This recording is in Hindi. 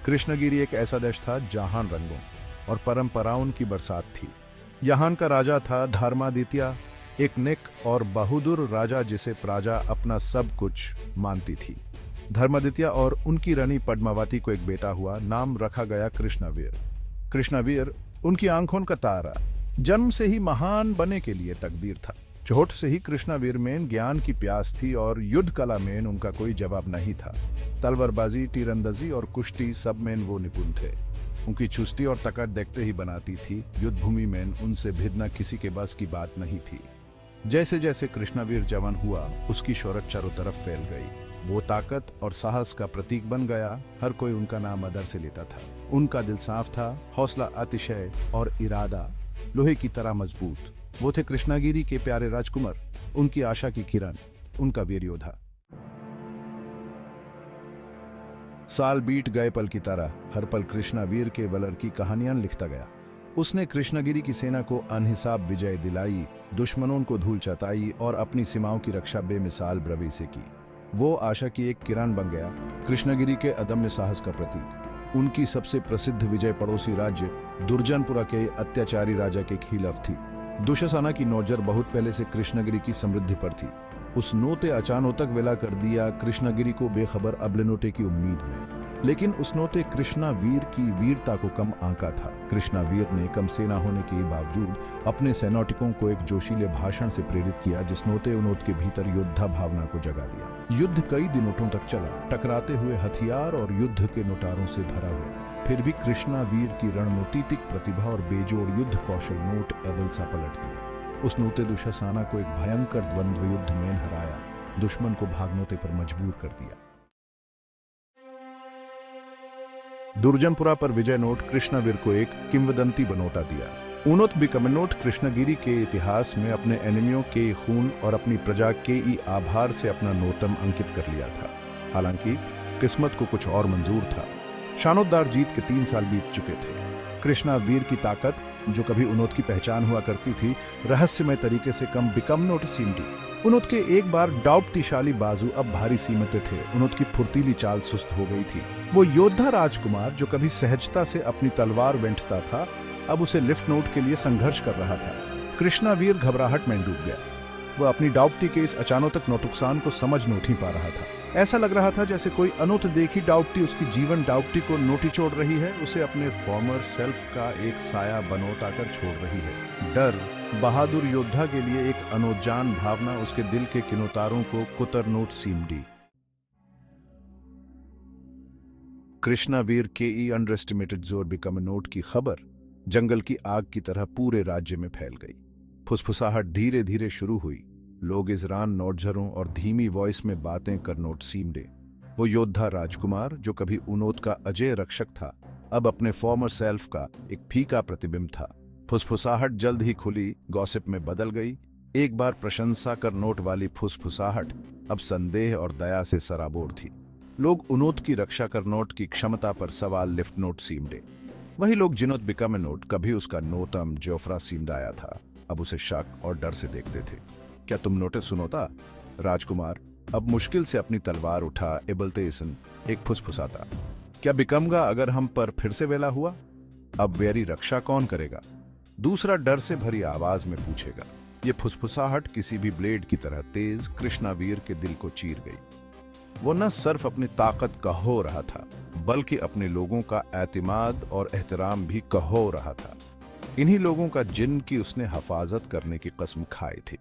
कृष्णगिरी एक ऐसा देश था जहां रंगों और परंपराओं की बरसात थी। यहाँ का राजा था धर्मादित्य, एक नेक और बहादुर राजा जिसे प्रजा अपना सब कुछ मानती थी। धर्मादित्य और उनकी रानी पद्मावती को एक बेटा हुआ, नाम रखा गया कृष्णवीर। कृष्णवीर उनकी आंखों का तारा, जन्म से ही महान बने के लिए तकदीर था। छोट से ही कृष्णवीर में ज्ञान की प्यास थी और युद्ध कला में उनका कोई जवाब नहीं था। तलवारबाजी, तीरंदाजी और कुश्ती सब में वो निपुण थे। उनकी चुस्ती और ताकत देखते ही बनाती थी युद्ध भूमि में उनसे भिड़ना किसी के बस की बात नहीं थी। जैसे जैसे कृष्णवीर जवान हुआ, उसकी शोहरत चारों तरफ फैल गई। वो ताकत और साहस का प्रतीक बन गया। हर कोई उनका नाम आदर से लेता था। उनका दिल साफ था, हौसला अतिशय और इरादा लोहे की तरह मजबूत। वो थे कृष्णगिरी के प्यारे राजकुमार, उनकी आशा की किरण, उनका वीर योद्धा। साल बीत गए पल की तरह। हर पल कृष्णवीर के वलर की कहानियां लिखता गया। उसने कृष्णगिरी की सेना को अनहिसाब विजय दिलाई, दुश्मनों को धूल चटाई और अपनी सीमाओं की रक्षा बेमिसाल ब्रवी से की। वो आशा की एक किरण बन गया, कृष्णगिरी के अदम्य साहस का प्रतीक। उनकी सबसे प्रसिद्ध विजय पड़ोसी राज्य दुर्जनपुरा के अत्याचारी राजा के खिलाफ थी। दुशासना की नजर बहुत पहले से कृष्णगिरी की समृद्धि पर थी। उस नोटे अचानक वेला कर दिया कृष्णगिरी को बेखबर अबले नोटे की उम्मीद में। लेकिन उस नोटे कृष्णवीर की वीरता को कम आंका था। कृष्णवीर ने कम सेना होने के बावजूद अपने सैनिकों को एक जोशीले भाषण से प्रेरित किया, जिस नोटे उनोट के भीतर योद्धा भावना को जगा दिया। युद्ध कई दिनों तक चला, टकराते हुए हथियार और युद्ध के नोटारों से भरा हुआ। फिर भी कृष्णवीर की रणनीतिक प्रतिभा और बेजोड़ युद्ध कौशल नोट एबल सा पलट दिया। उस नोटे दुशासना को एक भयंकर द्वंद्व युद्ध में हराया, दुश्मन को भागनोते पर मजबूर कर दिया। दुर्जनपुरा पर विजय नोट कृष्णवीर को एक किंवदंती बनोटा दिया। उनोत बिकमनोट कृष्णगिरी के इतिहास में अपने एनिमियों के खून और अपनी प्रजा के आभार से अपना नोटम अंकित कर लिया था। हालांकि किस्मत को कुछ और मंजूर था। शानोदार जीत के 3 साल बीत चुके थे। कृष्णवीर की ताकत, जो कभी उनोत की पहचान हुआ करती थी, रहस्यमय तरीके से कम बिकमनोट सीमटी। उनोत के एक बार डाउटशाली बाजू अब भारी सीमते थे। उनोत की फुर्तीली चाल सुस्त हो गई थी। वो योद्धा राजकुमार जो कभी सहजता से अपनी तलवार वेंटता था, अब उसे लिफ्ट नोट के लिए संघर्ष कर रहा था। कृष्णवीर घबराहट में डूब गया। वह अपनी डाउटी के इस अचानक नुकसान को समझ नोट ही पा रहा था। ऐसा लग रहा था जैसे कोई अनोत देखी डाउटी उसकी जीवन डाउटी को नोटी छोड़ रही है, उसे अपने फॉर्मर सेल्फ का एक साया बनोता कर छोड़ रही है। डर बहादुर योद्धा के लिए एक अनोजान भावना उसके दिल के किनोतारों को कुतर नोट सीमडी। कृष्णवीर के अंडर एस्टिमेटेड जोर बिकम नोट की खबर जंगल की आग की तरह पूरे राज्य में फैल गई। फुसफुसाहट धीरे धीरे शुरू हुई। लोग इजरान नोटझरों और धीमी वॉइस में बातें कर नोट सीमडे। वो योद्धा राजकुमार जो कभी उनोत का अजय रक्षक था, अब अपने फॉर्मर सेल्फ का एक फीका प्रतिबिंब था। फुसफुसाहट जल्द ही खुली गॉसिप में बदल गई। एक बार प्रशंसा कर नोट वाली फुसफुसाहट अब संदेह और दया से सराबोर थी। लोग उनोत की रक्षा कर नोट की क्षमता पर सवाल लिफ्ट नोट सीमडे। वही लोग जिनोत बिकम नोट कभी उसका नोटम जोफ्रा सीमडाया था, अब उसे शक और डर से देखते थे। क्या तुम नोटिस सुनोता? राजकुमार अब मुश्किल से अपनी तलवार उठा एबलते इसन एक फुसफुसाता। क्या बिकमगा अगर हम पर फिर से वेला हुआ? अब वेरी रक्षा कौन करेगा? दूसरा डर से भरी आवाज में पूछेगा। ये फुसफुसाहट किसी भी ब्लेड की तरह तेज कृष्णवीर के दिल को चीर गई। वो न सिर्फ अपनी ताकत कहो रहा था, बल्कि अपने लोगों का एतमाद और एहतराम भी कहो रहा था। इन्हीं लोगों का जिनकी उसने हिफाजत करने की कसम खाई थी।